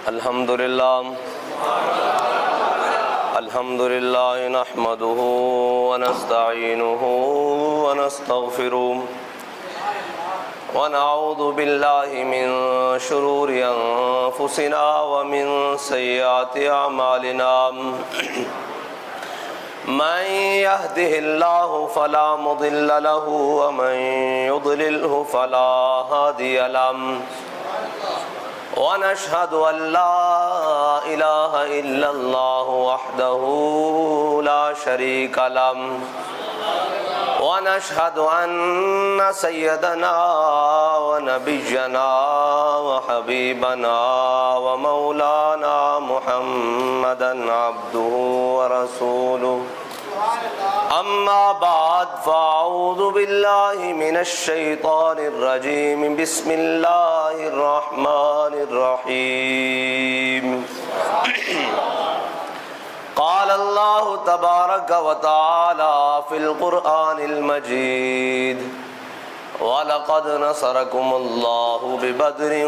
الحمد لله نحمده ونستعينه ونستغفره ونعوذ بالله من شرور أنفسنا ومن سيئات أعمالنا من يهده الله فلا مضل له ومن يضلله فلا هادي له ونشهد أن لا إله إلا الله وحده لا شريك له ونشهد أن سيدنا ونبينا وحبيبنا ومولانا محمدا عبده ورسوله أما بعد فأعوذ بالله من الشيطان الرجيم بسم الله الرحمن الرحيم قال الله تبارك وتعالى في القرآن المجيد وَلَقَدْ نَصَرَكُمُ اللَّهُ بِبَدْرٍ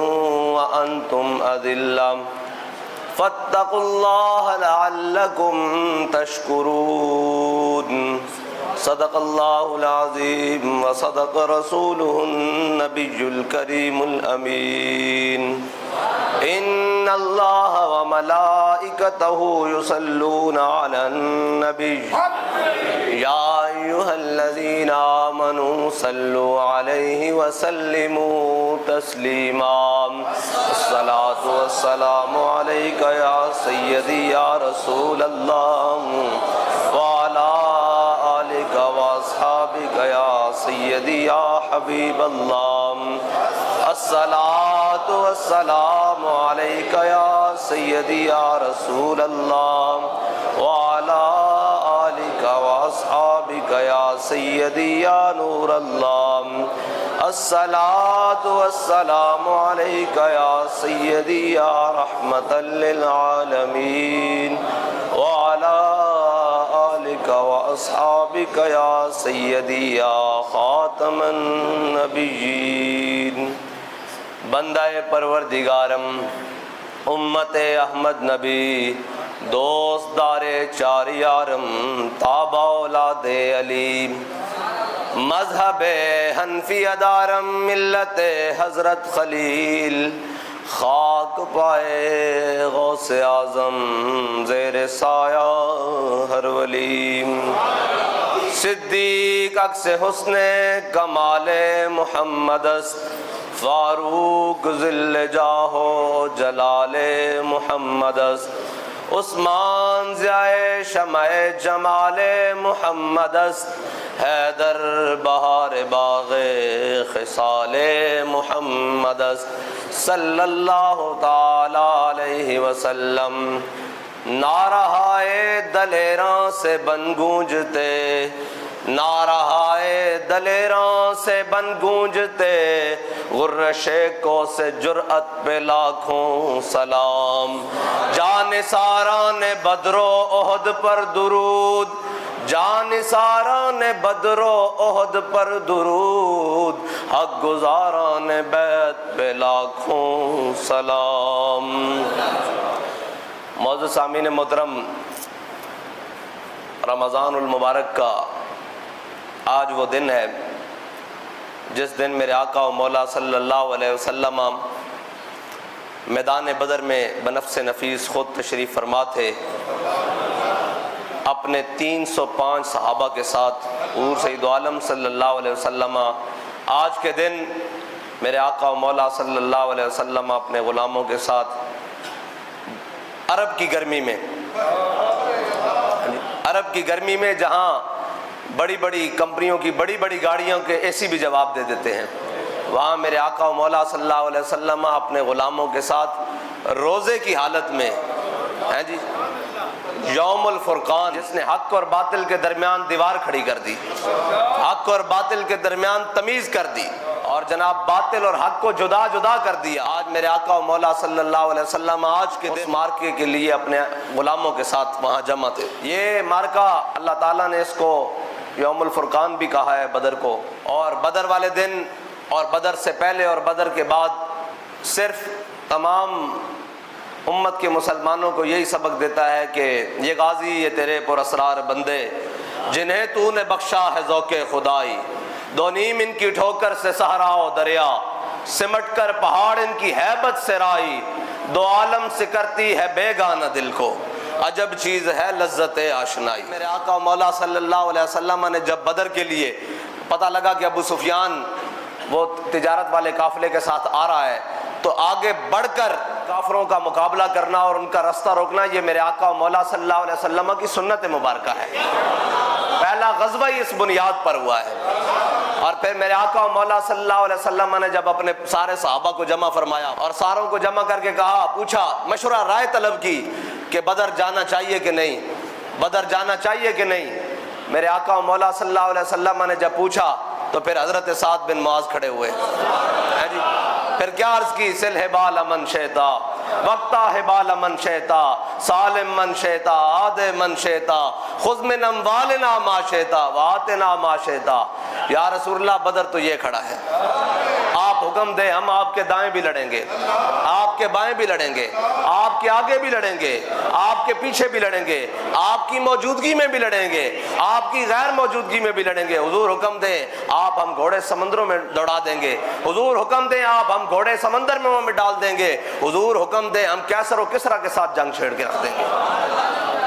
وَأَنْتُمْ أَذِلَّةٌ فَاتَّقُوا اللَّهَ لَعَلَّكُمْ تَشْكُرُونَ صدق الله العظيم وصدق رسوله النبي الكريم الأمين إن الله وملائكته يصلون على النبي يا أيها الذين آمنوا صلوا عليه وسلموا تسليما الصلاة والسلام عليك يا سيدي يا رسول الله وعلى آلك وأصحابك يا سيدي يا حبيب الله الصلاة والسلام عليك يا سيدي يا رسول الله وعلى آلك وأصحابك يا سيدي يا نور الله الصلاة والسلام عليك يا سيدي يا رحمة للعالمين وعلى آلك وأصحابك يا سيدي يا خاتم النبيين بندہ پروردگارم امت احمد نبی دوست دار چار یارم تابع اولاد علی مذہب حنفی دارم ملت حضرت خلیل خاک پائے غوث اعظم زیر سایہ ہر ولی صدیق عکس حسن کمال محمد است فاروق ذل جاہ و جلال محمد است عثمان ضیاء شمع جمال محمد است حیدر بہار باغ خصال محمد است صلی اللہ تعالی علیہ وسلم نعرہائے دلیراں سے بن گونجتے نعرہائے دلیراں سے بن گونجتے غر شیخوں سے جرأت پہ لاکھوں سلام جانثاران بدر و احد پر درود جانثاران بدر و احد پر درود حق گزاران بیت پہ لاکھوں سلام معزز سامعین محترم رمضان المبارک کا آج وہ دن ہے جس دن میرے آقا و مولا صلی اللہ علیہ وسلم میدان بدر میں بنفس نفیس خود تشریف فرما تھے اپنے 305 صحابہ کے ساتھ حضور سید عالم صلی اللہ علیہ وسلم آج کے دن میرے آقا و مولا صلی اللہ علیہ وسلم اپنے غلاموں کے ساتھ عرب کی گرمی میں جہاں بڑی بڑی کمپنیوں کی بڑی بڑی گاڑیوں کے اے سی بھی جواب دے دیتے ہیں وہاں میرے آقا و مولا صلی اللہ علیہ وسلم اپنے غلاموں کے ساتھ روزے کی حالت میں ہیں جی یوم الفرقان جس نے حق اور باطل کے درمیان دیوار کھڑی کر دی حق اور باطل کے درمیان تمیز کر دی اور جناب باطل اور حق کو جدا جدا کر دیا آج میرے آقا و مولا صلی اللہ علیہ وسلم آج کے دن مارکے کے لیے اپنے غلاموں کے ساتھ وہاں جمع تھے یہ مارکہ اللہ تعالیٰ نے اس کو یوم الفرقان بھی کہا ہے بدر کو اور بدر والے دن اور بدر سے پہلے اور بدر کے بعد صرف تمام امت کے مسلمانوں کو یہی سبق دیتا ہے کہ یہ غازی یہ تیرے پر اسرار بندے جنہیں تو نے بخشا ہے ذوق خدائی، دو نیم ان کی ٹھوکر سے صحرا و دریا، سمٹ کر پہاڑ ان کی ہیبت سے رائی، دو عالم سے کرتی ہے بیگانہ دل کو، عجب چیز ہے لذت آشنائی۔ میرے آقا و مولا صلی اللہ علیہ وسلم نے جب بدر کے لیے پتہ لگا کہ ابو سفیان وہ تجارت والے قافلے کے ساتھ آ رہا ہے، تو آگے بڑھ کر کافروں کا مقابلہ کرنا اور ان کا رستہ روکنا، یہ میرے آقا و مولا صلی اللہ علیہ وسلم کی سنت مبارکہ ہے۔ پہلا غزوہ ہی اس بنیاد پر ہوا ہے۔ اور پھر میرے آقا و مولا صلی اللہ علیہ وسلم نے جب اپنے سارے صحابہ کو جمع فرمایا اور ساروں کو جمع کر کے کہا، پوچھا، مشورہ رائے طلب کی کہ بدر جانا چاہیے کہ نہیں، بدر جانا چاہیے کہ نہیں، میرے آقا و مولا صلی اللہ علیہ وسلم نے جب پوچھا تو پھر حضرت سعد بن معاذ کھڑے ہوئے، پھر کیا عرض کی، سل حبال من شیتا وقتا حبال من شیتا سالم من شیتا عاد من شیتا خذ من اموالنا ما شیتا وآتنا ما شیتا۔ یا رسول اللہ بدر تو یہ کھڑا ہے، آپ حکم دیں، ہم آپ کے دائیں بھی لڑیں گے، آپ کے بائیں بھی لڑیں گے، آپ کے آگے بھی لڑیں گے، آپ کے پیچھے بھی لڑیں گے، آپ کی موجودگی میں بھی لڑیں گے، آپ کی غیر موجودگی میں بھی لڑیں گے۔ حضور حکم دیں، آپ ہم گھوڑے سمندروں میں دوڑا دیں گے، حضور حکم دیں، آپ ہم گھوڑے سمندر میں ڈال دیں گے، حضور حکم دیں، ہم کیسر و کسرا کے ساتھ جنگ چھیڑ کے رکھ دیں گے۔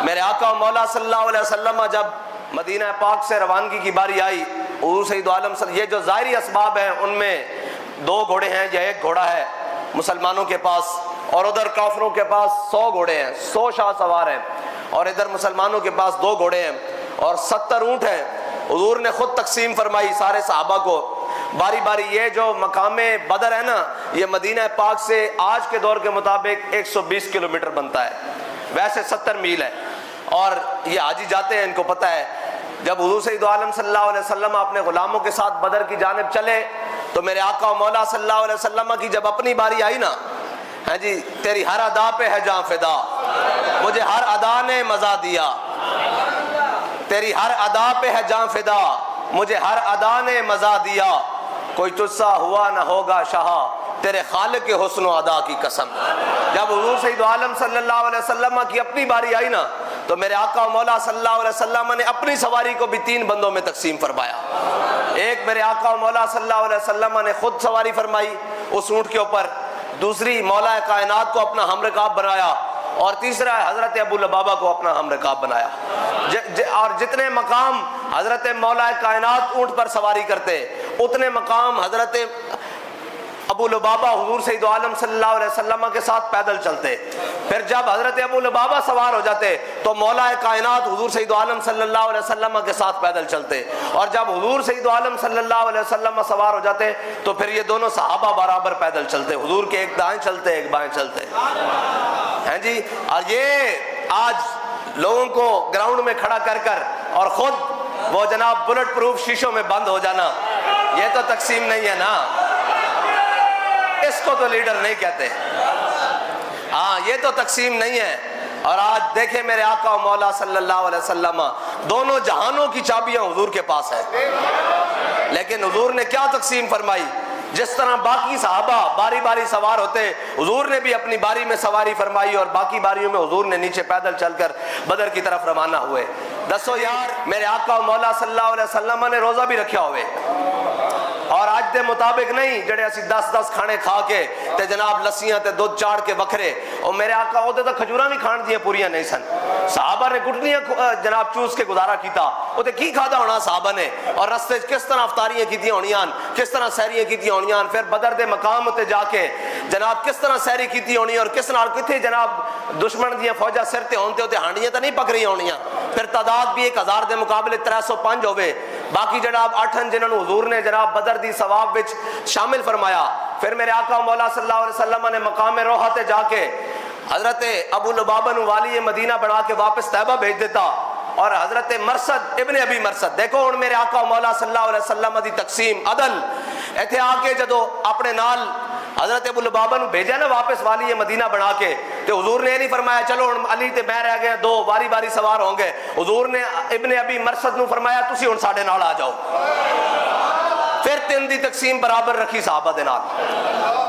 میرے آقا و مولا صلی اللہ علیہ وسلم جب مدینہ پاک سے روانگی کی باری آئی، حضور سید عالم یہ جو ظاہری اسباب ہیں ان میں 2 گھوڑے ہیں یا 1 گھوڑا ہے مسلمانوں کے پاس، اور ادھر کافروں کے پاس 100 گھوڑے ہیں، 100 شاہ سوار ہیں، اور ادھر مسلمانوں کے پاس 2 گھوڑے ہیں اور 70 اونٹ ہیں۔ حضور نے خود تقسیم فرمائی سارے صحابہ کو باری باری۔ یہ جو مقام بدر ہے نا، یہ مدینہ پاک سے آج کے دور کے مطابق 120 کلومیٹر بنتا ہے، ویسے 70 میل ہے، اور یہ حاجی جاتے ہیں، ان کو پتہ ہے۔ جب حضور سید عالم صلی اللہ علیہ وسلم اپنے غلاموں کے ساتھ بدر کی جانب چلے تو میرے آقا و مولا صلی اللہ علیہ وسلم کی جب اپنی باری آئی نا، ہاں جی، تیری ہر ادا پہ ہے جاں فدا، مجھے ہر ادا نے مزہ دیا، تیری ہر ادا پہ ہے جاں فدا، مجھے ہر ادا نے مزہ دیا، کوئی تجھ سا ہوا نہ ہوگا شاہ، تیرے خالق کے حسن و ادا کی قسم۔ جب حضور سید عالم صلی اللہ علیہ وسلم کی اپنی باری آئی نا تو میرے آقا و مولا صلی اللہ علیہ وسلم نے اپنی سواری کو بھی 3 بندوں میں تقسیم فرمایا۔ ایک میرے آقا و مولا صلی اللہ علیہ وسلم نے خود سواری فرمائی اس اونٹ کے اوپر، دوسری مولا کائنات کو اپنا ہمرکاب بنایا، اور تیسرا حضرت ابو لبابہ کو اپنا ہمرکاب بنایا۔ اور جتنے مقام حضرت مولا کائنات اونٹ پر سواری کرتے، اتنے مقام حضرت ابو لبابہ حضور سید عالم صلی اللہ علیہ وسلم کے ساتھ پیدل چلتے۔ پھر جب حضرت ابو لبابہ سوار ہو جاتے تو مولا کائنات حضور سید عالم صلی اللہ علیہ وسلم کے ساتھ پیدل چلتے، اور جب حضور سید عالم صلی اللہ علیہ وسلم سوار ہو جاتے تو پھر یہ دونوں صحابہ برابر پیدل چلتے، حضور کے ایک دائیں چلتے ایک بائیں چلتے، ہیں جی۔ اور یہ آج لوگوں کو گراؤنڈ میں کھڑا کر کر اور خود وہ جناب بلٹ پروف شیشوں میں بند ہو جانا، یہ تو تقسیم نہیں ہے نا، اس کو تو لیڈر نہیں کہتے، ہاں یہ تو تقسیم نہیں ہے۔ اور آج دیکھیں میرے آقا و مولا صلی اللہ علیہ وسلم، دونوں جہانوں کی چابیاں حضور کے پاس ہیں، لیکن حضور نے کیا تقسیم فرمائی؟ جس طرح باقی صحابہ باری باری سوار ہوتے، حضور نے بھی اپنی باری میں سواری فرمائی، اور باقی باریوں میں حضور نے نیچے پیدل چل کر بدر کی طرف روانہ ہوئے۔ دسو یار، میرے آقا و مولا صلی اللہ علیہ وسلم نے روزہ بھی رکھیا ہوئے، اور آج دے مطابق نہیں جڑے اسی 10 کھانے کھا کے تے جناب لسیاں تے دودھ چاڑ کے وکھرے، اور میرے آقا ہوتے تو کھجوراں بھی کھان دیاں پوریاں نہیں سن، صحابہ نے گٹنیاں جناب چوس کے گزارا کیتا، وہ تے کی کھادا ہونا صحابہ نے، اور رستے کس طرح افطاریاں کیتیاں ہونیاں، کس طرح سحریاں کیتیاں ہونیاں، پھر بدر دے مقام تے جا کے جناب کس طرح سحری کیتی ہونی، اور کس نال کتھے جناب دشمن دیاں فوجاں سر تے ہون تے ہانڈیاں تے نہیں پک رہی ہونیاں، پھر تعداد بھی 1000 دے مقابلے 305 ہوئے، باقی جناب 8 جنہوں نے حضور نے جناب بدر دی ثواب وچ شامل فرمایا۔ پھر میرے آقا مولا صلی اللہ علیہ وسلم نے مقام روحہ تے جا کے حضرت ابو لبابہ نو والی مدینہ بنا کے واپس طیبہ بھیج دیتا، اور حضرت مرثد ابن ابی مرثد، دیکھو ہن میرے آقا مولا صلی اللہ علیہ وسلم دی تقسیم عدل، ایتھے آ کے جدو اپنے نال حضرت ابو لبابہ نو بھیجا نا واپس والی مدینہ بنا کے، تو حضور نے نہیں فرمایا چلو علی تے میں رہ گئے 2 باری باری سوار ہوں گے، حضور نے ابن ابی مرثد نو فرمایا تسی ہن ساڈے نال آ جاؤ، پھر 3 دی تقسیم برابر رکھی صحابہ دے نال،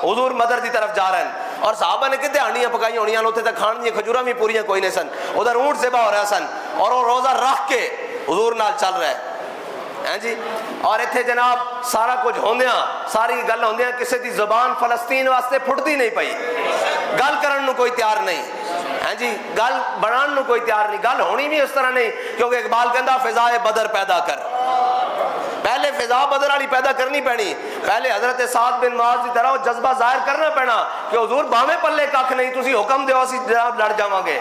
حضور مدر دی طرف جا رہے ہیں۔ اور صحابہ نے کتنے ہانڈیاں پکائی ہونیاں اتنے تک کھان دی کھجوراں بھی پوریاں کوئی نہیں سن. ادھر اونٹ ذبح ہو رہا سن اور وہ روزہ رکھ کے حضور نال چل رہا ہے جی. اور اتنے جناب سارا کچھ ہوندیاں ساری گل ہوندیاں کسی دی زبان فلسطین واسطے پھٹتی نہیں پئی, گل کرن نو کوئی تیار نہیں جی, گل بنان نو کوئی تیار نہیں, گل ہونی بھی اس طرح نہیں, کیونکہ اقبال کہندا فضائے بدر پیدا کر. پہلے فضا بدر والی پیدا کرنی پینی, پہلے حضرت سعد بن معاذ کی طرح جذبہ ظاہر کرنا پینا کہ حضور باویں پلے کھ نہیں, تسی حکم دیو اسی جناب لڑ جاواں گے.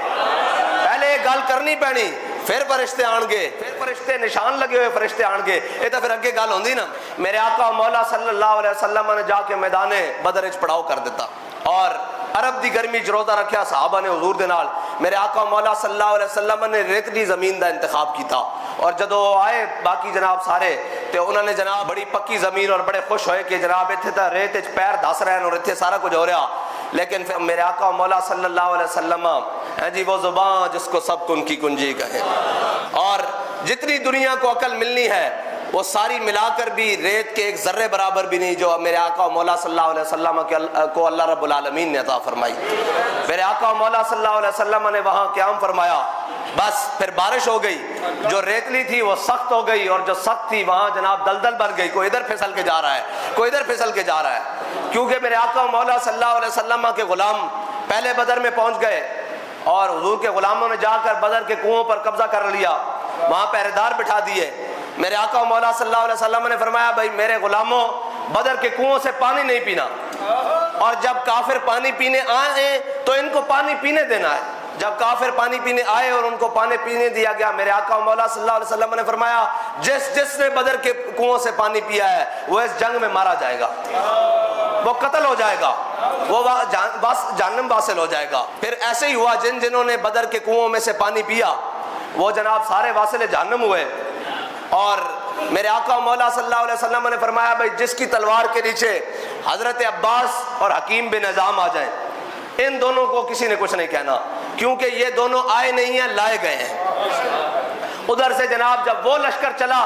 پہلے یہ گل کرنی پینی, پھر فرشتے آن گے, پھر فرشتے نشان لگے ہوئے فرشتے آن گے, یہ تو پھر اگے گل ہوندی نا. میرے آقا مولا صلی اللہ علیہ وسلم نے جا کے میدان بدر وچ پڑاؤ کر دیتا اور عرب دی گرمی چ روزہ رکھیا صحابہ نے حضور دے نال. میرے آقا مولا صلی اللہ علیہ وسلم نے ریتلی زمین دا انتخاب کیتا, اور جدو آئے باقی جناب سارے تو انہوں نے جناب بڑی پکی زمین اور بڑے خوش ہوئے کہ جناب اتنے تو ریت وچ پیر دس رہے ہیں اور اتنے سارا کچھ ہو رہا. لیکن پھر میرے آقا مولا صلی اللہ علیہ وسلم جی وہ زبان جس کو سب کن کی کنجی کہے, اور جتنی دنیا کو عقل ملنی ہے وہ ساری ملا کر بھی ریت کے ایک ذرے برابر بھی نہیں جو میرے آقا مولا صلی اللہ علیہ وسلم کو اللہ رب العالمین نے عطا فرمائی. میرے آقا مولا صلی اللہ علیہ وسلم نے وہاں قیام فرمایا, بس پھر بارش ہو گئی, جو ریتلی تھی وہ سخت ہو گئی, اور جو سخت تھی وہاں جناب دلدل بن گئی, کوئی ادھر پھسل کے جا رہا ہے کوئی ادھر پھسل کے جا رہا ہے, کیونکہ میرے آقا مولا صلی اللہ علیہ وسلم کے غلام پہلے بدر میں پہنچ گئے اور حضور کے غلاموں نے جا کر بدر کے کنووں پر قبضہ کر لیا, وہاں پہرے دار بٹھا دیے. میرے آقا مولا صلی اللہ علیہ وسلم نے فرمایا بھائی میرے غلاموں بدر کے کنووں سے پانی نہیں پینا, اور جب کافر پانی پینے آئے تو ان کو پانی پینے دینا ہے. جب کافر پانی پینے آئے اور ان کو پانی پینے دیا گیا, میرے آقا مولا صلی اللہ علیہ وسلم نے فرمایا جس نے بدر کے کنووں سے پانی پیا ہے وہ اس جنگ میں مارا جائے گا, وہ قتل ہو جائے گا, وہ جہنم واصل ہو جائے گا. پھر ایسے ہی ہوا جنہوں نے بدر کے کنووں میں سے پانی پیا وہ جناب سارے واصل جہنم ہوئے. اور میرے آقا مولا صلی اللہ علیہ وسلم نے فرمایا بھائی جس کی تلوار کے نیچے حضرت عباس اور حکیم بن نظام آ جائیں, ان دونوں کو کسی نے کچھ نہیں کہنا, کیونکہ یہ دونوں آئے نہیں ہیں لائے گئے ہیں. ادھر سے جناب جب وہ لشکر چلا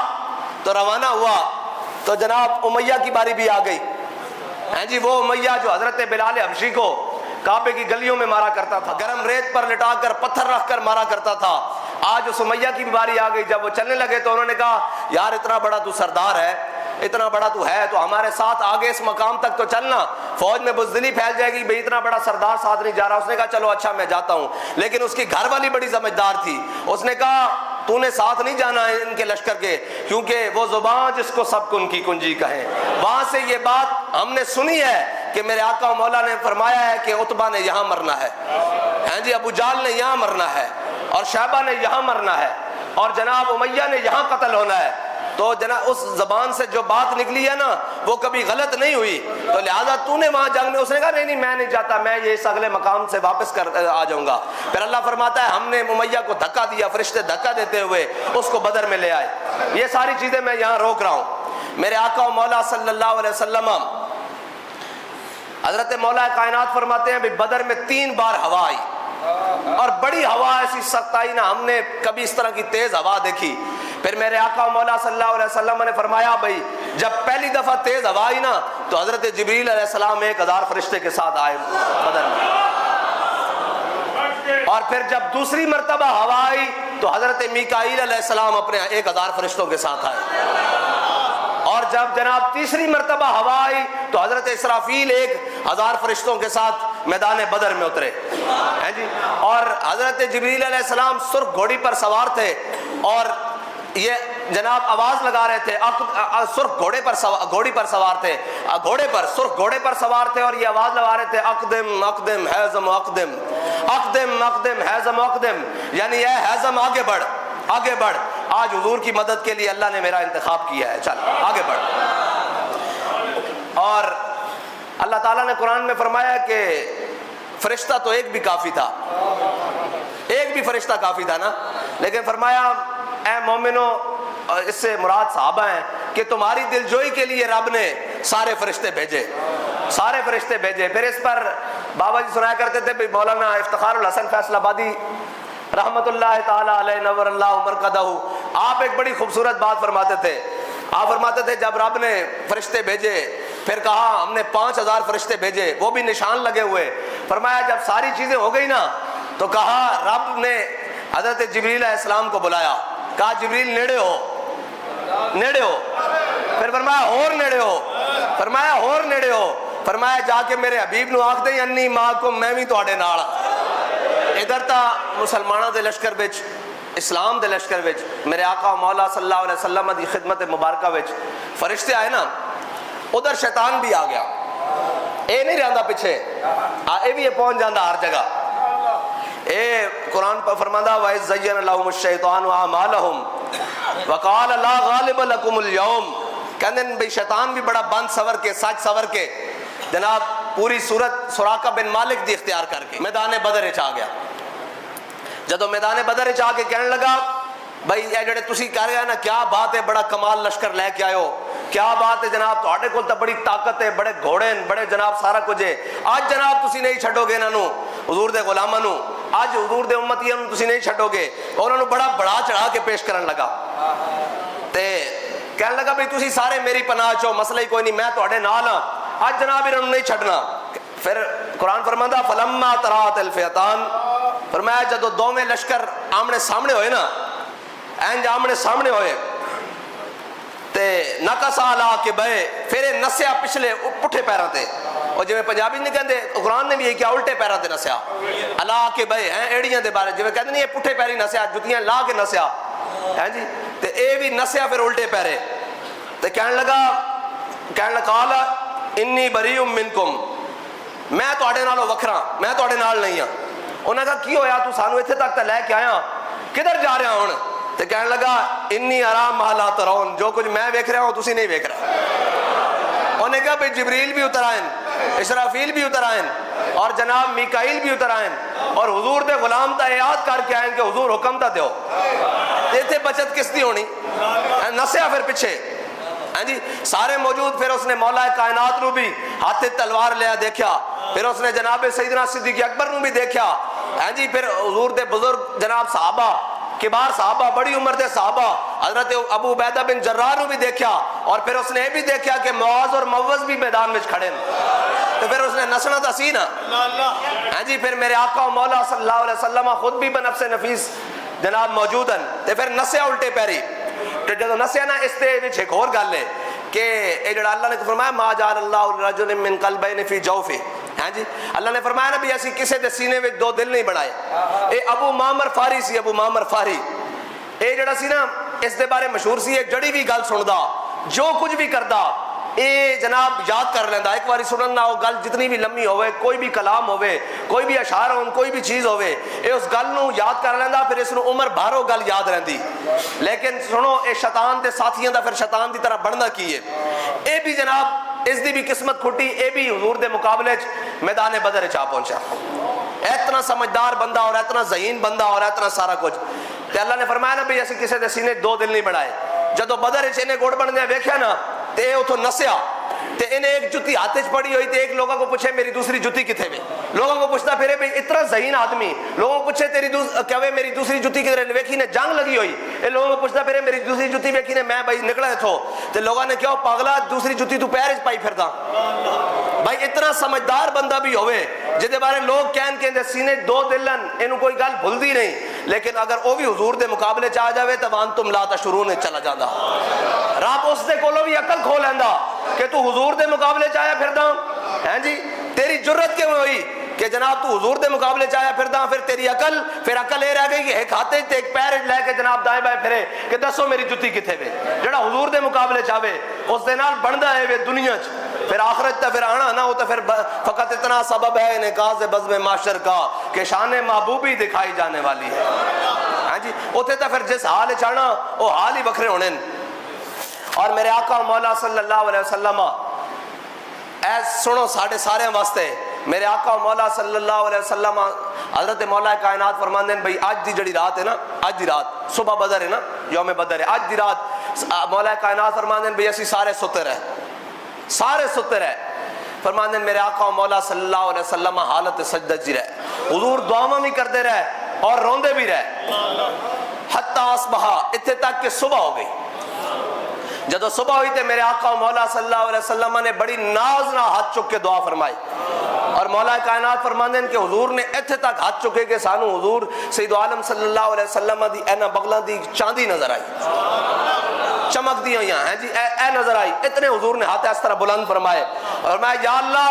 تو روانہ ہوا تو جناب امیہ کی باری بھی آ گئی جی. وہ امیہ جو حضرت بلال حبشی کو کعبے کی گلیوں میں مارا کرتا تھا, گرم ریت پر لٹا کر پتھر رکھ کر مارا کرتا تھا, آج اس امیہ کی باری آ گئی. جب وہ چلنے لگے تو انہوں نے کہا یار اتنا بڑا تو سردار ہے, اتنا بڑا تو ہے, تو ہمارے ساتھ آگے اس مقام تک تو چلنا, فوج میں بزدلی پھیل جائے گی, بھئی اتنا بڑا سردار ساتھ نہیں جا رہا. اس نے کہا چلو اچھا میں جاتا ہوں, لیکن اس کی گھر والی بڑی سمجھدار تھی, اس نے کہا تو نے ساتھ نہیں جانا ہے ان کے لشکر کے, کیونکہ وہ زبان جس کو سب کن کی کنجی کہیں. وہاں سے یہ بات ہم نے سنی ہے کہ میرے آقا مولا نے فرمایا ہے کہ عتبہ نے یہاں مرنا ہے جی, ابو جال نے یہاں مرنا ہے, اور شیبہ نے یہاں مرنا ہے, اور جناب امیہ نے یہاں قتل ہونا ہے. تو جناب اس زبان سے جو بات نکلی ہے نا وہ کبھی غلط نہیں ہوئی, تو لہذا تو نے وہاں جنگ میں, اس نے کہا نہیں میں نہیں جاتا, میں یہ اس اگلے مقام سے واپس کر آ جاؤں گا. پھر اللہ فرماتا ہے ہم نے امیہ کو دھکا دیا, فرشتے دھکا دیتے ہوئے اس کو بدر میں لے آئے. یہ ساری چیزیں میں یہاں روک رہا ہوں. میرے آقا مولا صلی اللہ علیہ وسلم حضرت مولا کائنات فرماتے ہیں بدر میں 3 بار ہوا آئی, اور بڑی ہوا ایسی سخت آئی نا ہم نے کبھی اس طرح کی تیز ہوا دیکھی. پھر میرے آقا مولا صلی اللہ علیہ وسلم نے فرمایا بھائی جب پہلی دفعہ تیز ہوا آئی نا تو حضرت جبریل علیہ السلام 1000 فرشتے کے ساتھ آئے بدر میں, اور پھر جب دوسری مرتبہ ہوا آئی تو حضرت میکائیل علیہ السلام اپنے 1000 فرشتوں کے ساتھ آئے, اور جب جناب تیسری مرتبہ ہوا آئی تو حضرت اسرافیل 1000 فرشتوں کے ساتھ میدان بدر میں اترے جی. اور حضرت جبریل علیہ السلام سرخ گھوڑی پر سوار تھے, اور یہ جناب آواز لگا رہے تھے, سرخ گھوڑی پر سوار تھے, سرخ گھوڑے پر سوار تھے, اور یہ آواز لگا رہے تھے اقدم اقدم حیزم اقدم, اقدم اقدم حیزم اقدم, یعنی اے حیزم آگے بڑھ آگے بڑھ, آج حضور کی مدد کے لیے اللہ نے میرا انتخاب کیا ہے, چل آگے بڑھ. اور اللہ تعالیٰ نے قرآن میں فرمایا کہ فرشتہ تو ایک بھی کافی تھا, ایک بھی فرشتہ کافی تھا نا, لیکن فرمایا اے مومنو, اس سے مراد صحابہ ہیں, کہ تمہاری دلجوئی کے لیے رب نے سارے فرشتے بھیجے, سارے فرشتے بھیجے. پھر اس پر بابا جی سنایا کرتے تھے, مولانا افتخار الحسن فیصل آبادی رحمت اللہ تعالی علیہ نور اللہ مرقدہ, آپ ایک بڑی خوبصورت بات فرماتے تھے. آپ فرماتے تھے جب رب نے فرشتے بھیجے پھر کہا ہم نے 5000 فرشتے بھیجے، وہ بھی نشان لگے ہوئے. فرمایا جب ساری چیزیں ہو گئی نا تو کہا رب نے حضرت جبریل علیہ السلام کو بلایا، کہا جبریل نیڑے ہو، نیڑے ہو. پھر فرمایا اور نیڑے ہو، فرمایا اور نیڑے ہو. فرمایا جا کے میرے حبیب نو آکھ دے انی معکم، میں بھی تواڈے نال. ادھر تا مسلمانوں دے لشکر وچ، اسلام دے لشکر وچ، میرے آقا مولا صلی اللہ علیہ وسلم دی خدمت مبارکہ وچ فرشتے آئے نا، ادھر شیطان بھی آ گیا. اے نہیں رہندا پیچھے، اے بھی پہنچ جاندا ہر جگہ. اے قرآن پر فرماندا وَإِذْ زَيَّنَ لَهُمُ الشَّيْطَانُ أَعْمَالَهُمْ وَقَالَ لَا غَالِبَ لَكُمُ الْيَوْمَ. کہندے بھئی شیطان بھی بڑا بند سور کے، سچ سور کے جناب پوری صورت سراقہ بن مالک دی اختیار کر کے میدان بدر چ آ گیا. جدو میدان بدر چ آ کے کہنے لگا بھائی یہ جڑے تسی کہہ رہے ہیں نا کیا بات ہے، بڑا کمال لشکر لے کے آئے ہو، کیا بات ہے جناب، تواڈے کول تے بڑی طاقت ہے، بڑے گھوڑے ہیں، بڑے جناب سارا کچھ ہے. آج جناب تسی نہیں چھڈو گے انہاں نو، حضور دے غلاماں نو، آج حضور دے امتیاں نو تسی نہیں چھڈو گے. اور انہاں نو بڑا بڑا چڑھا کے پیش کرن لگا تے کہنے لگا بھئی تسی سارے میری پناہ چو، مسئلہ ہی کوئی نہیں، میں تواڈے نال ہاں، آج جناب انہاں نو نہیں چھڈنا. پھر قرآن فرماندا فلما ترات الفئتان، فرمایا جدو دوویں لشکر آمنے سامنے ہوئے نا، اینج آمنے سامنے ہوئے تے نکس علی عقبیہ، پھر نسیا پچھلے پٹھے پیراں تے. اور جویں پنجابی نہیں کہندے، قرآن نے بھی یہ کیا الٹے پیراں تے نسیا، علی عقبیہ ہیں ایڑیاں دے بارے، جویں کہندے نہیں یہ پٹھے پیری نسیا، جتیاں لا کے نسیا ہیں جی، تے اے بھی نسیا پھر الٹے پیرے. تے کہنے لگا قال انی بریء منکم، میں تواڈے نالوں وکھرا، میں تواڈے نال نہیں ہاں. انہاں کہا کی ہویا تو سانو ایتھے تک تے لے کے آیا، کدھر جا رہا ہن؟ تے کہنے لگا انی ارا ما لا ترون، جو کچھ میں ویکھ رہا ہوں تسی نہیں ویکھ رہے. انہوں نے کہا بھئی جبریل بھی اتر آئیں، اسرافیل بھی اتر آئیں، اور جناب میکائیل بھی اتر آئیں، اور حضور دے غلام تا یاد کر کے آئیں کہ حضور حکم تا دیو. ایتھے بچت کس دی ہونی؟ نسیا پھر پیچھے ہاں جی سارے موجود. پھر اس نے مولا کائنات نو بھی ہاتھ تلوار لیا دیکھا، پھر اس نے جناب سیدنا صدیق اکبر نو بھی دیکھا ہاں جی، پھر حضور دے بزرگ جناب صحابہ، کبار صحابہ، بڑی عمر دے صحابہ، حضرت ابو عبیدہ بن جراح نو بھی دیکھا، اور پھر اس نے یہ بھی دیکھا کہ معاذ اور موز بھی میدان میں کھڑے ہیں. تو پھر اس نے نسنا تا سی نا ہاں جی. پھر میرے آقا و مولا صلی اللہ علیہ وسلم خود بھی بنفس نفیس جناب موجود ہیں. تو پھر نسیا الٹے پیری. تو جدو نسیا نا اس دے وچ ایک اور گل ہے کہ اے جڑا اللہ نے فرمایا ما جعل اللہ لرجل من قلبین فی جوفہ، ہاں جی اللہ نے فرمایا نا بھی ایسی کسے دے سینے وچ دو دل نہیں بنائے. اے ابو معمر فاری سی، ابو معمر فاری اے جڑا سی نا اس دے بارے مشہور سی، ایک جڑی بھی گل سندا، جو کچھ بھی کردا اے جناب یاد کر لیندا. ایک باری سنن نہ ہو گل جتنی بھی لمبی ہوئے، کوئی بھی کلام ہوئے، کوئی بھی اشعار ہون، کوئی بھی چیز ہوئے، اے اس گل نو یاد کر لیندا، پھر اس نو عمر بھارو گل یاد رہندی. لیکن سنو اے شیطان دے ساتھیاں دا پھر شیطان دی طرح بننا کی ہے. اے بھی جناب اس دی بھی قسمت کھٹی، اے بھی حضور دے مقابلے چ میدان بدر چ پہنچا. اتنا سمجھدار بندہ اور اتنا ذہین بندہ اور اتنا سارا کچھ. تے اللہ نے فرمایا نا بھی ایسے کسے دے سینے دو دل نہیں بنائے. جدو بدر چ انہیں گوڑ بن گئے ویکھیا نا تے اتو نسیا، تے انہیں ایک جتی ہاتھ چ پڑی ہوئی، تے ایک لوگوں کو پوچھے میری دوسری جتی کتنے میں، لوگوں کو پوچھتا پھرے بھئی اتنا ذہین آدمی، لوگوں کو پوچھے تیری کہوے میری دوسری جتی کدھر ہے، ویکھی نے جنگ لگی ہوئی، اے لوگوں کو پوچھتا پھرے میری دوسری جتی ویکھی نے میں بھائی نکلا تھو. تے لوگوں نے کہا پاگلا دوسری جتی تو پیر وچ پائی پھردا. بھائی اتنا سمجھدار بندہ بھی ہوئے جدے بارے لوگ کہن کہ سینے دو دلن اینو کوئی گل بھلدی نہیں، لیکن اگر وہ بھی حضور دے مقابلے چاہ جاوے تو وانتم لا تشعرون چلا جاندا. رب اس دے کولوں بھی عقل کھو لیندا کہ تو حضور دے مقابلے چاہیا پھردا ہیں جی. تیری جرت کیوں ہوئی کہ جناب تو حضور دے مقابلے چاہیا پھردا؟ پھر تیری عقل، پھر عقل یہ رہ گئی کہ ایک ہاتھ تے ایک پیر لے کے جناب دائیں بائیں پھرے کہ دسو میری جتی کتھے وے. جڑا حضور دے مقابلے چاہے اس دے نال بندا ہے وے دنیا چ، پھر آخرت تا پھر آنا نہ ہو تو پھر فقط اتنا سبب ہے انعکاس بزم معاشر کا کہ شان محبوبی دکھائی جانے والی ہے. ہاں جی اوتھے تا پھر جس حال چاہنا وہ حال ہی وکھرے ہونے. اور میرے آقا مولا صلی اللہ علیہ وسلم ایس سنو ساڑھے سارے واسطے میرے آقا مولا صلی اللہ علیہ وسلم حضرت مولا کائنات فرماندے ہیں بھئی آج دی جڑی رات ہے نا، آج دی رات صبح بدر ہے نا، یوم بدر ہے، آج دی رات مولا کائنات فرماندے ہیں بھئی اسی سارے ستے رہے، سارے ستے رہے. فرماندے ہیں میرے آقا مولا صلی اللہ علیہ وسلم حالت سجدہ جی رہے، حضور دعاواں بھی کردے رہے اور روندے بھی رہے. حتی اصبح اتنے تک کہ صبح ہو گئی. جدو صبح ہوئی تے میرے آقا و مولا صلی اللہ علیہ وسلم نے بڑی ناز نہ ہاتھ چک کے دعا فرمائی، اور مولا کائنات فرماندے ہیں کہ حضور نے ایتھے تک ہاتھ چکے کہ سانو حضور سید عالم صلی اللہ علیہ وسلم دی اینا بغلاں دی چاندی نظر آئی، چمک دی ہوئی ہیں جی، اے نظر آئی، اتنے حضور نے ہاتھ اس طرح بلند فرمائے اور میں یا اللہ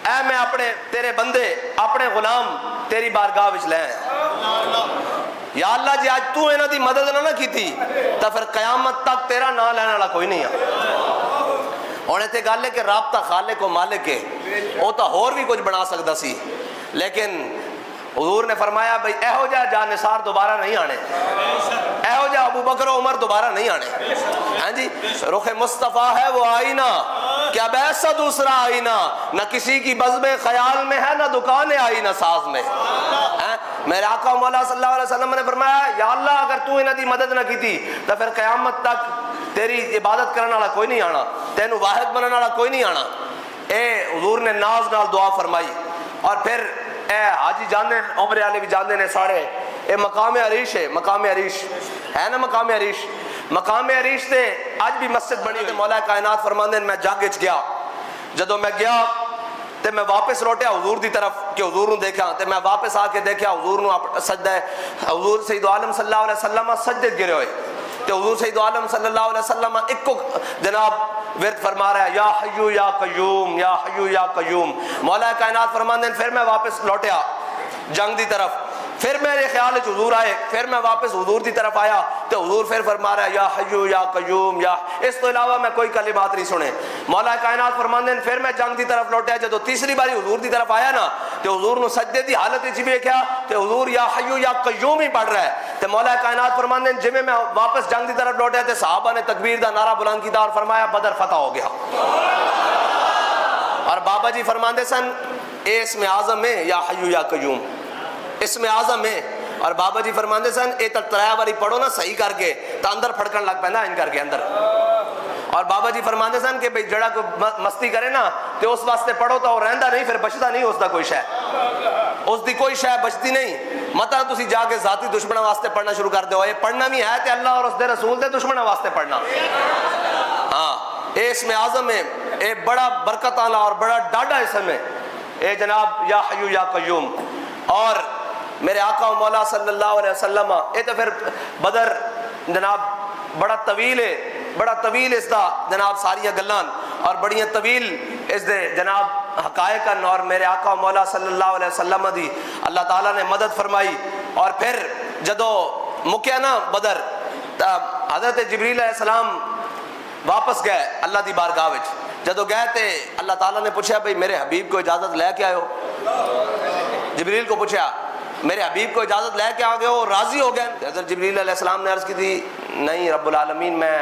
اے میں اپنے تیرے بندے اپنے غلام تیری بارگاہ وچ لے آیا، یا اللہ جی آج تو انہاں دی مدد نہ کی تھی تو پھر قیامت تک تیرا نام لینے والا کوئی نہیں ہے۔ ہونے تے گل ہے کہ رابطہ خالق و مالک ہے، وہ تو اور بھی کچھ بنا سکتا سی، لیکن حضور نے فرمایا بھئی ایہو جا جانثار دوبارہ نہیں آنے، ایہو جا ابو بکر و عمر دوبارہ نہیں آنے، ہاں جی رخ مصطفیٰ ہے وہ آئینہ کیا ایسا دوسرا آئینہ، نہ کسی کی بزم خیال میں ہے نہ دکان آئینہ ساز میں۔ میرے آقا مولا صلی اللہ علیہ وسلم نے فرمایا یا اللہ اگر تو انہاں دی مدد نہ کی تھی تو پھر قیامت تک تیری عبادت کرنے والا کوئی نہیں آنا، تینوں واحد بننے والا کوئی نہیں آنا۔ اے حضور نے ناز نال دعا فرمائی، اور پھر اے حاجی جاندے عمر والے بھی جاندے نے سارے، اے مقام عریش ہے، مقام عریش ہے نا، مقام عریش، مقام عریش سے آج بھی مسجد بنی تے مولا کائنات فرماندے میں جاگ وچ گیا، جدوں میں گیا تے میں واپس لوٹیا حضور دی طرف کہ حضور نو دیکھا تے میں واپس آ کے دیکھا حضور نو سجدہ حضور سید عالم صلی اللہ علیہ وسلم سجدے گرے ہوئے تے حضور سید عالم صلی اللہ علیہ وسلم ایک کو جناب ورد فرما رہا ہے یا حیو یا قیوم یا حیو یا قیوم۔ مولا کائنات فرماندے پھر میں واپس لوٹیا جنگ دی طرف، پھر میرے خیال وچ حضور آئے، پھر میں واپس حضور دی طرف آیا تو حضور پھر فرما رہا ہے یا حیو یا قیوم یا، اس تو علاوہ میں کوئی کلمات نہیں سنے۔ مولا کائنات فرماندے پھر میں جنگ دی طرف لوٹیا، جدو تیسری باری حضور دی طرف آیا نا تو حضور نو سجدے دی حالت وچ بھی کیا کہ حضور یا حیو یا قیوم ہی پڑھ رہا ہے تے مولا کائنات فرماندے جویں میں واپس جنگ دی طرف لوٹیا تے صحابہ نے تکبیر دا نعرہ بلند کیتا اور فرمایا بدر فتح ہو گیا، اور بابا جی فرماندے سن اے اسم اعظم ہے یا حیو یا قیوم، اسم اعظم ہے، اور بابا جی فرماندے سن اے تک ترائے باری پڑھو نا صحیح کر کے تو اندر پھڑکن لگ پہنا ان کر کے اندر، اور بابا جی فرماندے سن کہ بھئی جڑا کوئی مستی کرے نا تو اس واسطے پڑھو تو رہندا نہیں پھر بچتا نہیں اس دا کوئی شے، اس دی کوئی شے بچتی نہیں، متا تسی جا کے ذاتی دشمنوں واسطے پڑھنا شروع کر دو، یہ پڑھنا بھی ہے تے اللہ اور اس دے رسول دے دشمنوں واسطے پڑھنا، ہاں اے اسم اعظم ہے، اے بڑا برکت والا اور بڑا ڈاڈا اسم ہے اے جناب یا حیو یا قیوم۔ اور میرے آقا و مولا صلی اللہ علیہ وسلم اے تو پھر بدر جناب بڑا طویل ہے، بڑا طویل اس دا جناب ساریاں گلان اور بڑیاں طویل اس دے جناب حقائق، اور میرے آقا و مولا صلی اللہ علیہ وسلم دی اللہ تعالیٰ نے مدد فرمائی، اور پھر جدو مکیا نا بدر حضرت جبریل علیہ السلام واپس گئے اللہ دی بارگاہ وچ، جدو گئے تے اللہ تعالیٰ نے پوچھا بھئی میرے حبیب کو اجازت لے کے آئے ہو، جبریل کو پوچھا میرے حبیب کو اجازت لے کے آ گئے ہو، راضی ہو گئے؟ حضرت جبریل علیہ السلام نے عرض کی تھی نہیں رب العالمین میں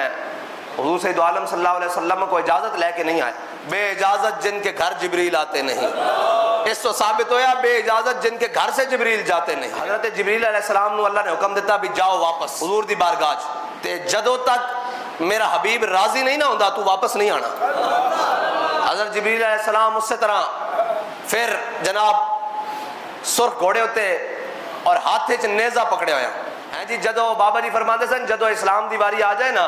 حضور سید عالم صلی اللہ علیہ وسلم کو اجازت لے کے نہیں آئے، بے اجازت جن کے گھر جبریل آتے نہیں، اس تو ثابت ہویا بے اجازت جن کے گھر سے جبریل جاتے نہیں۔ حضرت جبریل علیہ السلام نو اللہ نے حکم دیتا بھی جاؤ واپس حضور دی بارگاہ تے جدوں تک میرا حبیب راضی نہیں نہ ہوندا تو واپس نہیں آنا۔ حضرت جبریل علیہ السلام اس سے طرح پھر جناب سرخ گھوڑے ہوتے اور ہاتھے چ نیزہ پکڑے ہویا ہیں جی، جدو بابا جی فرماتے سن جدو اسلام دی واری آ جائے نا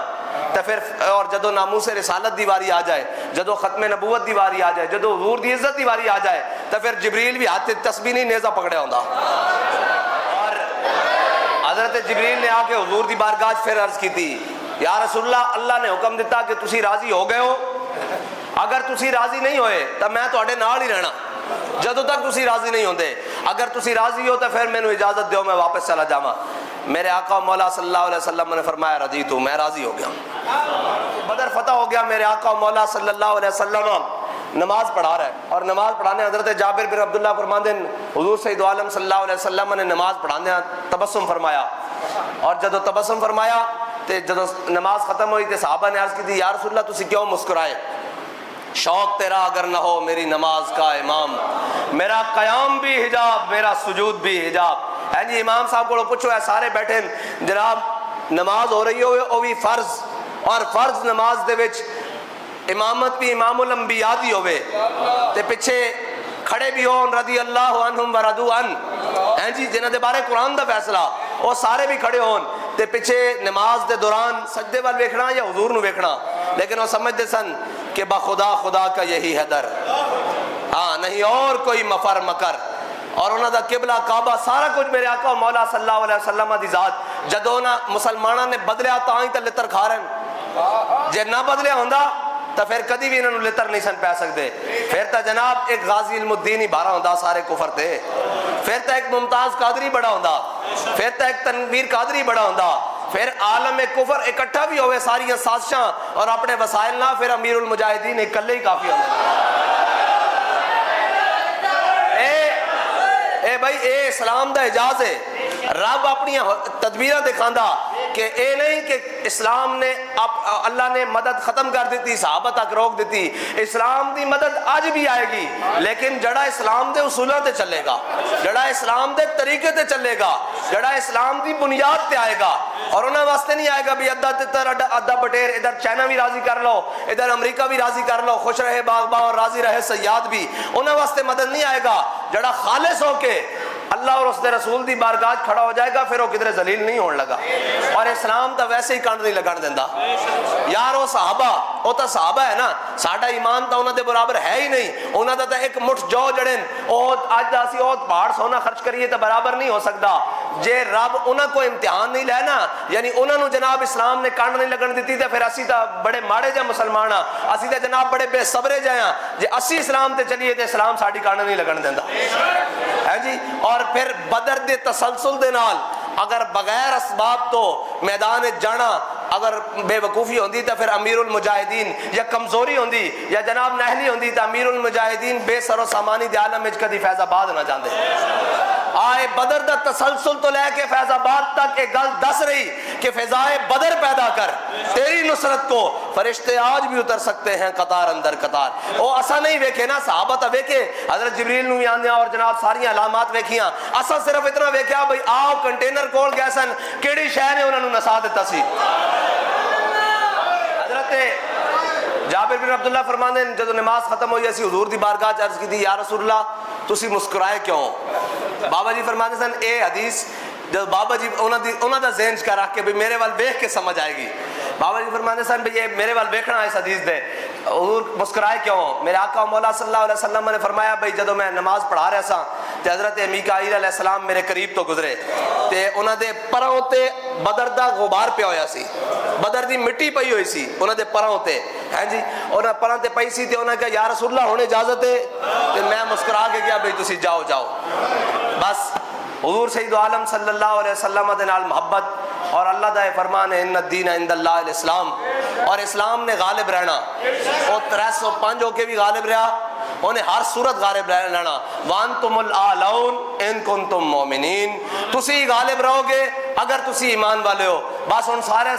تو پھر اور جدو ناموس رسالت دی واری آ جائے، جدو ختم نبوت دی واری آ جائے، جدو حضور دی عزت دی واری آ جائے تو پھر جبریل بھی ہاتھ تسبیح نہیں نیزہ پکڑے ہوندا، اور حضرت جبریل نے آ کے حضور دی بارگاہ پھر عرض کی تھی یا رسول اللہ اللہ نے حکم دیتا کہ تسی راضی ہو گئے ہو، اگر تسی راضی نہیں ہوئے تو میں تواڈے نال ہی رہنا جدو تک تسی راضی نہیں ہوندے، اگر تسی راضی ہو تو پھر مینوں اجازت دیو میں واپس چلا جاواں۔ میرے آقا مولا صلی اللہ علیہ وسلم نے فرمایا رضیت ہوں، میں راضی ہو گیا، بدر فتح ہو گیا۔ میرے آقا مولا صلی اللہ علیہ وسلم نماز پڑھا رہا ہے، اور نماز پڑھانے حضرت جابر بن عبداللہ فرماتے ہیں حضور سید عالم صلی اللہ علیہ وسلم نے نماز پڑھانے تبسم فرمایا، اور جدو تبسم فرمایا تے جدو نماز ختم ہوئی تے صحابہ نے عرض کی تھی یا رسول اللہ تسی کیوں مسکرائے؟ شوق تیرا اگر نہ ہو میری نماز کا امام، میرا قیام بھی حجاب میرا سجود بھی حجاب۔ ہے جی امام صاحب کو پوچھو ہے سارے بیٹھے جناب نماز ہو رہی ہوئے وہ بھی فرض، اور فرض نماز دے وچ امامت بھی امام الانبیاء دی ہوئے تے پیچھے کھڑے بھی ہون رضی اللہ عنہم ورضوا عنہ، ہیں جی جنہاں دے بارے قرآن دا فیصلہ وہ سارے بھی کھڑے ہون تے پیچھے نماز دے دوران سجدے وال ویکھنا یا حضور نو ویکھنا، لیکن وہ سمجھتے سن کہ بخدا خدا کا یہی ہے در، ہاں نہیں اور کوئی مفر مکر، اور انہوں دا قبلہ کعبہ سارا کچھ میرے آقا و مولا صلی اللہ علیہ وسلم دی ذات۔ جدوں نہ مسلمانوں نے بدلیا تاں ہی تے لتر کھا رہے ہیں، جے نہ بدلیا ہوندا تو پھر کدی بھی انہوں نے لتر نہیں سن پہ سکتے، پھر تا جناب ایک غازی علم الدین ہی بارہ ہوندا سارے کفر تے، پھر تا ایک ممتاز قادری بڑا ہوندا، پھر تا ایک تنویر قادری بڑا ہوندا، پھر عالم کفر اکٹھا بھی ہوئے ساری سازشاں اور اپنے وسائل نہ، پھر امیر المجاہدین اکلے ہی کافی ہوندے۔ اے بھائی اے اسلام دا اعجاز ہے، رب اپنی تدبیرہ دکھاندا کہ اے نہیں کہ اسلام نے اللہ نے مدد ختم کر دیتی، صحابہ تک روک دیتی، اسلام دی مدد آج بھی آئے گی، لیکن جڑا اسلام دے اصولوں تے چلے گا، جڑا اسلام دے طریقے تے چلے گا، جڑا اسلام دی بنیاد تے آئے گا، اور انہاں واسطے نہیں آئے گا بھی ادھا تتر ادھا بٹیر، ادھر چائنا بھی راضی کر لو، ادھر امریکہ بھی راضی کر لو، خوش رہے باغباں اور راضی رہے صیاد بھی، انہاں واسطے مدد نہیں آئے گا، جڑا خالص ہو کے اللہ اور اس دے رسول دی بارگاہ کھڑا ہو جائے گا، پھر وہ کدھر ذلیل نہیں ہون لگا، اور اسلام تا ویسے ہی کنڈ نہیں لگن دیندا۔ یار وہ صحابہ، وہ تا صحابہ ہے نا، ساڈا ایمان تا انہاں دے برابر ہے ہی نہیں، انہاں دا تا ایک مٹھ جو جڑن او اج دا اسی او پہاڑ سونا خرچ کریے تے برابر نہیں ہو سکدا۔ جے رب انہاں کو امتحان نہیں لینا، یعنی انہاں نو جناب اسلام نے کنڈ نہیں لگن دیتی تے پھر اسی تا بڑے ماڑے جے مسلمان ہاں، اسی تے جناب بڑے بے صبرے جے ہاں، جے اسی اسلام تے چلیے تے اسلام ساڈی کنڈ نہیں لگن دیندا ہے جی۔ اور پھر بدر دے تسلسل دے نال اگر بغیر اسباب تو میدان جانا اگر بے وقوفی ہوندی تو پھر امیر المجاہدین یا کمزوری ہوندی یا جناب نہلی ہوندی تو امیر المجاہدین بے سر و سامانی دے عالم وچ کدی فیض آباد نہ جاندے۔ آئے بدر دا تسلسل تو لے کے فیض آباد تک ایک گل دس رہی کہ فضائے بدر پیدا کر، تیری نصرت کو فرشتے آج بھی اتر سکتے ہیں قطار اندر قطار۔ او اسا نہیں ویکھے نا، صحابہ تا ویکھے، حضرت جبریل نو آندے اور جناب ساری علامات ویکھیاں، اسا صرف اتنا ویکھیا بھئی آؤ کنٹینر کول گئے سن، کیڑی شے نے انہاں نو نسا دتا سی۔ حضرت جابر بن عبداللہ فرماندے جدو نماز ختم ہوئی اسی حضور دی بارگاہ چ عرض کی یا رسول اللہ تسی مسکرائے کیوں؟ بابا جی فرماندے سن اے حدیث جب بابا جی انہاں دا ذہن چ رکھ کے بھی میرے وال ویکھ کے سمجھ آئے گی۔ بابا جی فرماندے سن بھی یہ میرے وال ویکھنا اس حدیث دے، حضور مسکرائے کیوں؟ میرے آقا مولا صلی اللہ علیہ وسلم نے فرمایا بھئی جدو میں نماز پڑھا رہا سا تے حضرت میکائیل علیہ السلام میرے قریب تو گزرے تے انہاں دے پراں تے بدر دا غبار پیا ہویا سی، بدر دی مٹی پئی ہوئی سی انہاں دے پراں تے، ہیں جی، انہاں پراں تے پئی سی تے انہاں کہا یا رسول اللہ ہن اجازت ہے؟ تے میں مسکرا کے گیا بھئی تسی جاؤ جاؤ۔ بس حضور سید عالم صلی اللہ علیہ وسلم دے نال محبت اور اللہ دا فرمان ہے ان الدین عند اللہ الاسلام، اور اسلام نے غالب رہنا، وہ 305 ہو کے بھی غالب رہا، انہیں ہر صورت غالب رہنا۔ وانتم الاعلون ان کنتم مومنین، تسی غالب رہو گے اگر تسی ایمان والے ہو۔ بس ان سارے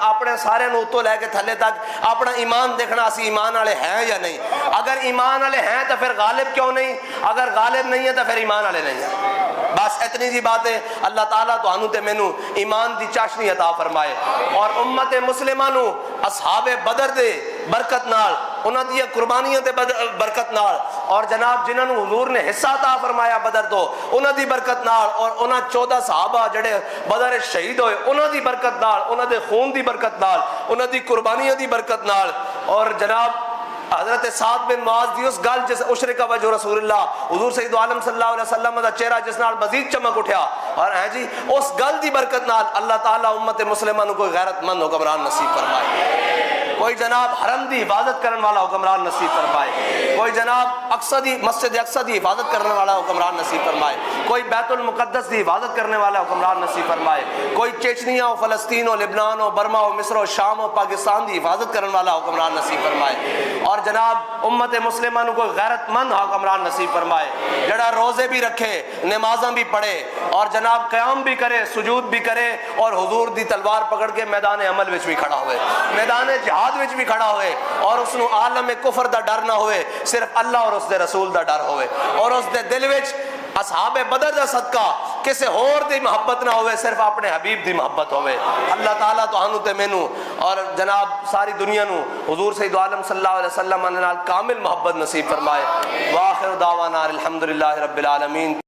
اپنے سارے نو تو لے کے تھلے تک اپنا ایمان دیکھنا، اسی ایمان والے ہیں یا نہیں، اگر ایمان والے ہیں تو پھر غالب کیوں نہیں، اگر غالب نہیں ہے تو پھر ایمان والے نہیں ہیں۔ بس اتنی جی بات ہے، اللہ تعالیٰ تو انو تے مینو ایمان دی چاشنی عطا فرمائے، اور امت مسلمہ نو اصحاب بدر دے برکت نال، انہاں دی قربانیاں دے برکت نال، اور جناب جنہاں نو حضور نے حصہ عطا فرمایا بدر تو انہاں دی برکت نال، اور انہاں 14 صحابہ جڑے بدر شہید ہوئے انہاں دی برکت نال، انہاں دے خون دی برکت نال، انہاں دی قربانیاں دی برکت نال، اور جناب حضرت سعد بن معاذ دی اس گل جس اشرک وجہ رسول اللہ، حضور سید عالم صلی اللہ علیہ وسلم دا چہرہ جس نال مزید چمک اٹھیا، اور ہے جی اس گل دی برکت نال اللہ تعالیٰ امت مسلمہ نو کوئی غیرت مند حکمران نصیب فرمائے، کوئی جناب حرم دی حفاظت کرنے والا حکمران نصیب فرمائے، کوئی جناب اقصی دی مسجد اقصی دی حفاظت کرنے والا حکمران نصیب فرمائے، کوئی بیت المقدس دی حفاظت کرنے والا حکمران نصیب فرمائے، کوئی چیچنیا و فلسطین و لبنان و برما و مصر و شام و پاکستان دی حفاظت کرنے والا حکمران نصیب فرمائے، اور جناب امت مسلمہ نو کوئی غیرت مند حکمران نصیب فرمائے جڑا روزے بھی رکھے، نمازاں بھی پڑھے، اور جناب قیام بھی کرے، سجود بھی کرے، اور حضور دی تلوار پکڑ کے میدان عمل وچ بھی کھڑا ہوئے، میدان جہاد وچ بھی کھڑا ہوئے، اور اس نو عالم کفر دا ڈر نہ ہوئے، صرف اللہ اور اس دے رسول دا ڈر ہوئے، اور اس دے دل وچ اصحاب بدر دا صدقہ کسے اور دی محبت نہ ہوئے، صرف اپنے حبیب دی محبت ہوئے۔ اللہ تعالیٰ تو ہنو تے مینو اور جناب ساری دنیا نو حضور سید عالم صلی اللہ علیہ وسلم نال کامل محبت نصیب فرمائے۔ وآخر دعوانا الحمدللہ رب العالمین۔